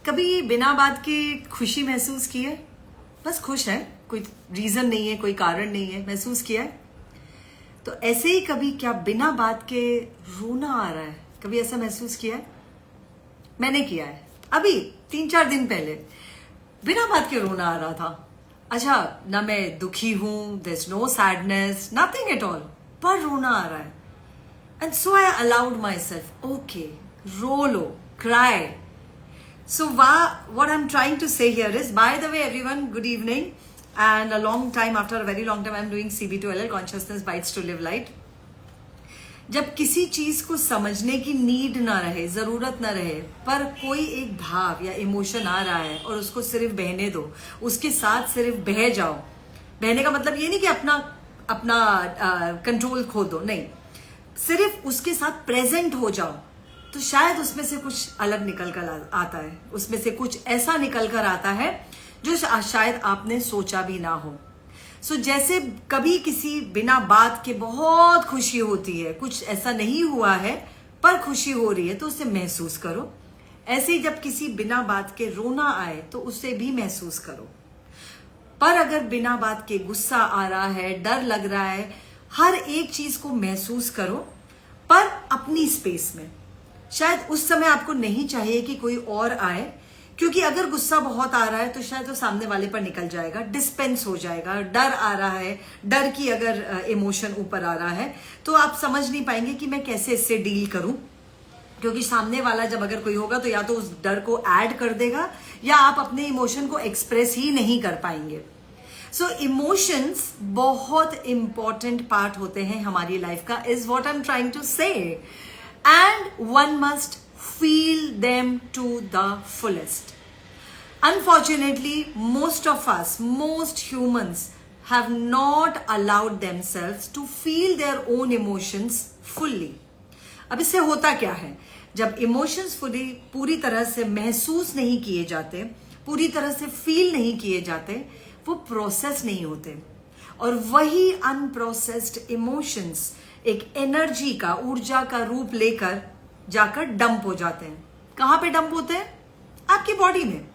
कभी बिना बात के खुशी महसूस की है? बस खुश है, कोई रीजन नहीं है, कोई कारण नहीं है, महसूस किया है? तो ऐसे ही कभी क्या बिना बात के रोना आ रहा है? कभी ऐसा महसूस किया है? मैंने किया है। अभी 3-4 दिन पहले बिना बात के रोना आ रहा था। अच्छा, ना मैं दुखी हूं, there is no sadness, nothing at all, पर रोना आ रहा है। And so I allowed myself, okay, रो लो, cry. So what I'm trying to say here is, by the way, everyone, good evening. And a long time, after a very long time, I'm doing CB2LL, Consciousness Bites to Live Light. जब किसी चीज को समझने की need ना रहे, जरूरत ना रहे, पर कोई एक भाव या इमोशन आ रहा है और उसको सिर्फ बहने दो, उसके साथ सिर्फ बह जाओ. बहने का मतलब ये नहीं कि अपना कंट्रोल खो दो, नहीं, सिर्फ उसके साथ प्रेजेंट हो जाओ, तो शायद उसमें से कुछ अलग निकल कर आता है. उसमें से कुछ ऐसा निकल कर आता है जो शायद आपने सोचा भी ना हो. सो जैसे कभी किसी बिना बात के बहुत खुशी होती है, कुछ ऐसा नहीं हुआ है पर खुशी हो रही है, तो उसे महसूस करो. ऐसे ही जब किसी बिना बात के रोना आए तो उसे भी महसूस करो. पर अगर बिना बात के गुस्सा आ रहा है, डर लग रहा है, हर एक चीज को महसूस करो, पर अपनी स्पेस में. शायद उस समय आपको नहीं चाहिए कि कोई और आए, क्योंकि अगर गुस्सा बहुत आ रहा है तो शायद वो सामने वाले पर निकल जाएगा, डिस्पेंस हो जाएगा. डर आ रहा है, डर की अगर इमोशन ऊपर आ रहा है तो आप समझ नहीं पाएंगे कि मैं कैसे इससे डील करूं, क्योंकि सामने वाला जब अगर कोई होगा तो या तो उस डर को ऐड कर देगा या आप अपने इमोशन को एक्सप्रेस ही नहीं कर पाएंगे. सो इमोशंस बहुत इंपॉर्टेंट पार्ट होते हैं हमारी लाइफ का, is what I am trying to say. And one must feel them to the fullest. Unfortunately, most of us, most humans have not allowed themselves to feel their own emotions fully. अब इससे होता क्या है, जब emotions पूरी तरह से महसूस नहीं किए जाते, पूरी तरह से फील नहीं किए जाते, वो प्रोसेस नहीं होते, और वही अनप्रोसेस्ड इमोशंस एक एनर्जी का, ऊर्जा का रूप लेकर जाकर डंप हो जाते हैं. कहां पे डंप होते हैं? आपकी बॉडी में.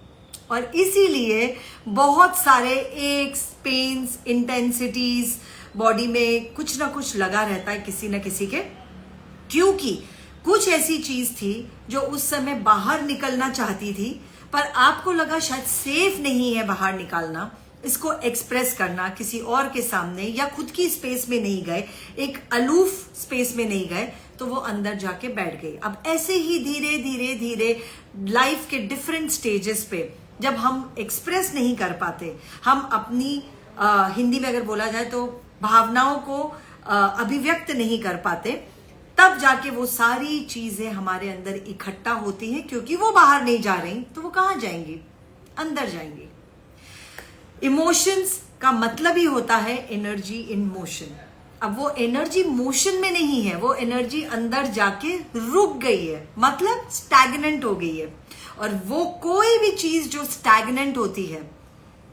और इसीलिए बहुत सारे एक्स, पेन्स, इंटेंसिटीज बॉडी में कुछ ना कुछ लगा रहता है किसी ना किसी के, क्योंकि कुछ ऐसी चीज थी जो उस समय बाहर निकलना चाहती थी, पर आपको लगा शायद सेफ नहीं है बाहर निकालना, इसको एक्सप्रेस करना किसी और के सामने, या खुद की स्पेस में नहीं गए, एक अलूफ स्पेस में नहीं गए, तो वो अंदर जाके बैठ गई. अब ऐसे ही धीरे धीरे धीरे लाइफ के डिफरेंट स्टेजेस पे जब हम एक्सप्रेस नहीं कर पाते, हम अपनी हिंदी में अगर बोला जाए तो भावनाओं को अभिव्यक्त नहीं कर पाते, तब जाके वो सारी चीजें हमारे अंदर इकट्ठा होती हैं, क्योंकि वो बाहर नहीं जा रही तो वो कहां जाएंगी? अंदर जाएंगी. इमोशंस का मतलब ही होता है एनर्जी इन मोशन. अब वो एनर्जी मोशन में नहीं है, वो एनर्जी अंदर जाके रुक गई है, मतलब स्टैग्नेंट हो गई है. और वो कोई भी चीज जो स्टैग्नेंट होती है,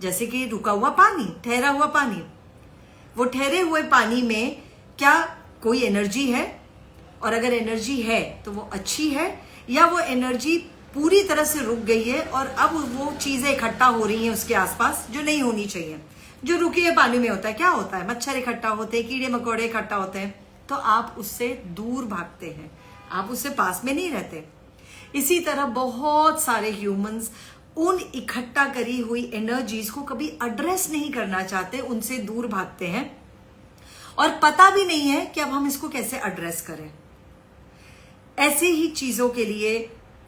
जैसे कि रुका हुआ पानी, ठहरा हुआ पानी, वो ठहरे हुए पानी में क्या कोई एनर्जी है? और अगर एनर्जी है तो वो अच्छी है, या वो एनर्जी पूरी तरह से रुक गई है और अब वो चीजें इकट्ठा हो रही हैं उसके आसपास जो नहीं होनी चाहिए. जो रुके हुए पानी में होता है, क्या होता है? मच्छर इकट्ठा होते हैं, कीड़े मकोड़े इकट्ठा होते हैं, तो आप उससे दूर भागते हैं, आप उससे पास में नहीं रहते. इसी तरह बहुत सारे ह्यूमंस उन इकट्ठा करी हुई एनर्जीज को कभी एड्रेस नहीं करना चाहते, उनसे दूर भागते हैं, और पता भी नहीं है कि अब हम इसको कैसे एड्रेस करें. ऐसे ही चीजों के लिए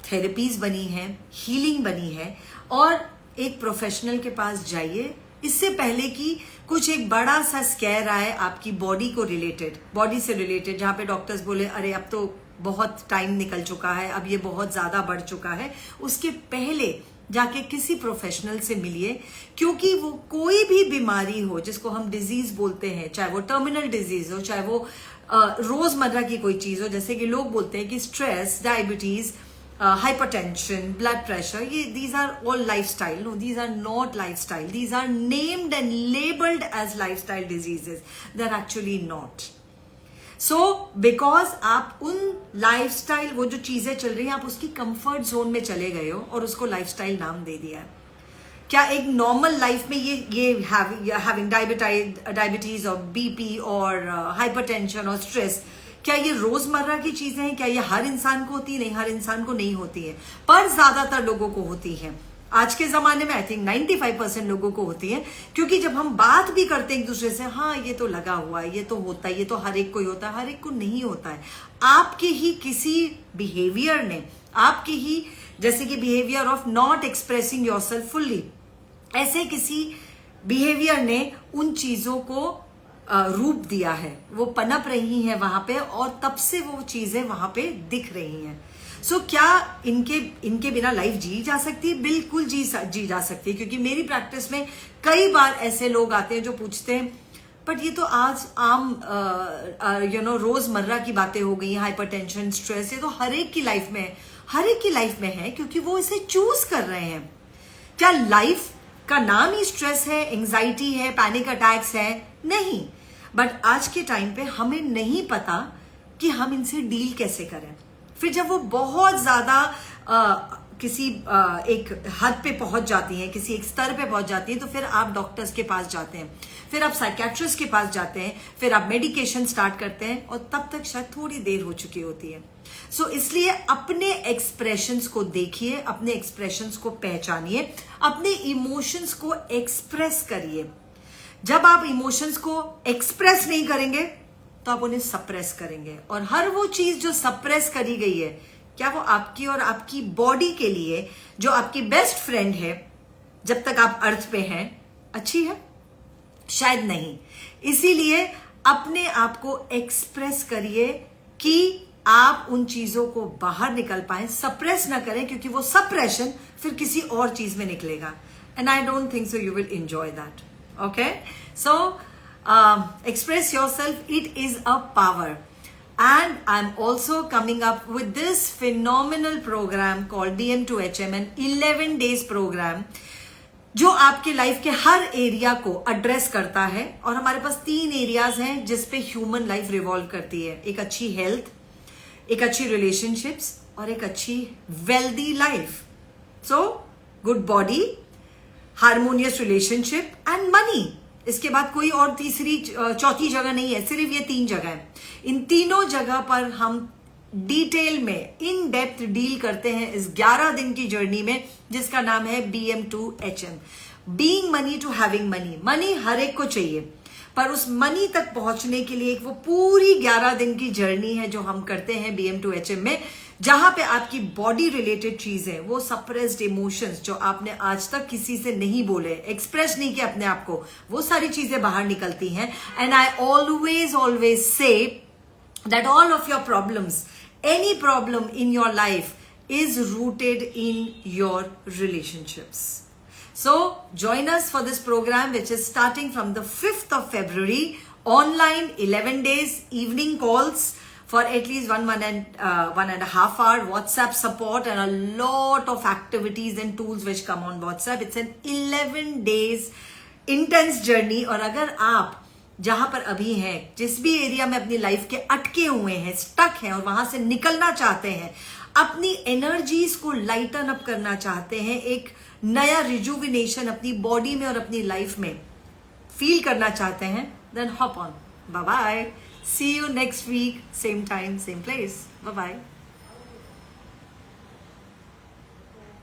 थेरेपीज बनी है, हीलिंग बनी है, और एक प्रोफेशनल के पास जाइए इससे पहले कि कुछ एक बड़ा सा स्कैर आए आपकी बॉडी को रिलेटेड, बॉडी से रिलेटेड, जहां पे डॉक्टर्स बोले अरे अब तो बहुत टाइम निकल चुका है, अब ये बहुत ज्यादा बढ़ चुका है. उसके पहले जाके किसी प्रोफेशनल से मिलिए, क्योंकि वो कोई भी बीमारी हो जिसको हम डिजीज बोलते हैं, चाहे वो टर्मिनल डिजीज हो, चाहे वो रोजमर्रा की कोई चीज हो, जैसे कि लोग बोलते हैं कि stress, diabetes, hypertension, blood pressure, these are all lifestyle. No, these are not lifestyle. These are named and labeled as lifestyle diseases. They're actually not. So because आप उन लाइफस्टाइल, वो जो चीजें चल रही हैं, आप उसकी कंफर्ट जोन में चले गए हो और उसको लाइफस्टाइल नाम दे दिया है। क्या एक नॉर्मल लाइफ में ये हैविंग डायबिटीज और बीपी और हाइपरटेंशन और स्ट्रेस, क्या ये रोजमर्रा की चीजें हैं? क्या ये हर इंसान को होती है? नहीं, हर इंसान को नहीं होती है, पर ज्यादातर लोगों को होती है। आज के जमाने में आई थिंक 95% लोगों को होती है, क्योंकि जब हम बात भी करते हैं एक दूसरे से, हाँ ये तो लगा हुआ है, ये तो होता है, ये तो हर एक को ही होता है, हर एक को नहीं होता है। आपके ही किसी बिहेवियर ने, आपके ही जैसे कि behaviour of not expressing yourself fully, ऐसे किसी बिहेवियर ने उन चीजों को रूप दिया है, वो पनप रही हैं वहां पे और तब से वो चीजें वहां पे दिख रही हैं। सो क्या इनके बिना लाइफ जी जा सकती है? बिल्कुल जी जा सकती है, क्योंकि मेरी प्रैक्टिस में कई बार ऐसे लोग आते हैं जो पूछते हैं बट ये तो आज आम रोजमर्रा की बातें हो गई, हाइपरटेंशन, स्ट्रेस, ये तो हर एक की लाइफ में है। हर एक की लाइफ में है क्योंकि वो इसे चूज कर रहे हैं। क्या लाइफ का नाम ही स्ट्रेस है, एंजाइटी है, पैनिक अटैक्स है? नहीं। बट आज के टाइम पे हमें नहीं पता कि हम इनसे डील कैसे करें। फिर जब वो बहुत ज्यादा किसी एक हद पे पहुंच जाती हैं, किसी एक स्तर पे पहुंच जाती हैं, तो फिर आप डॉक्टर्स के पास जाते हैं, फिर आप साइकेट्रिस्ट के पास जाते हैं, फिर आप मेडिकेशन स्टार्ट करते हैं और तब तक शायद थोड़ी देर हो चुकी होती है। सो इसलिए अपने एक्सप्रेशंस को देखिए, अपने एक्सप्रेशंस को पहचानिए, अपने इमोशंस को एक्सप्रेस करिए। जब आप इमोशंस को एक्सप्रेस नहीं करेंगे तो आप उन्हें सप्रेस करेंगे, और हर वो चीज जो सप्रेस करी गई है, क्या वो आपकी और आपकी बॉडी के लिए, जो आपकी बेस्ट फ्रेंड है जब तक आप अर्थ पे हैं, अच्छी है? शायद नहीं। इसीलिए अपने आप को एक्सप्रेस करिए कि आप उन चीजों को बाहर निकल पाए, सप्रेस ना करें, क्योंकि वो सप्रेशन फिर किसी और चीज में निकलेगा, and I don't think so you will enjoy that. Okay, so express yourself, it is a power. And I'm also coming up with this phenomenal program called DM2HM, an 11 days program जो आपके life के हर area को address करता है। और हमारे पास 3 areas हैं जिस पे ह्यूमन लाइफ रिवॉल्व करती है। एक अच्छी हेल्थ, एक अच्छी रिलेशनशिप्स और एक अच्छी wealthy life. So good body, harmonious relationship and money. इसके बाद कोई और तीसरी चौथी जगह नहीं है, सिर्फ ये 3 जगह है। इन तीनों जगह पर हम डिटेल में इन डेप्थ डील करते हैं इस 11 दिन की जर्नी में, जिसका नाम है BM2HM, being money to having money. Money हर एक को चाहिए, पर उस मनी तक पहुंचने के लिए एक वो पूरी 11 दिन की जर्नी है जो हम करते हैं BM2HM में, जहां पे आपकी बॉडी रिलेटेड चीजें, वो सप्रेस्ड इमोशंस जो आपने आज तक किसी से नहीं बोले, एक्सप्रेस नहीं किया अपने आप को, वो सारी चीजें बाहर निकलती हैं। And I always say that all of your problems, any problem in your life is rooted in your relationships. So join us for this program, which is starting from the 5th of February, online 11 days, evening calls for at least one and a half hour, WhatsApp support, and a lot of activities and tools which come on WhatsApp. It's an 11 days intense journey. और अगर आप जहां पर अभी हैं, जिस भी area में अपनी लाइफ के अटके हुए हैं, स्टक हैं और वहां से निकलना चाहते हैं, अपनी एनर्जीज को लाइटन अप करना चाहते हैं, एक नया रिजुविनेशन अपनी बॉडी में और अपनी लाइफ में फील करना चाहते हैं, then hop on. Bye bye. See you next week, same time, same place. Bye bye.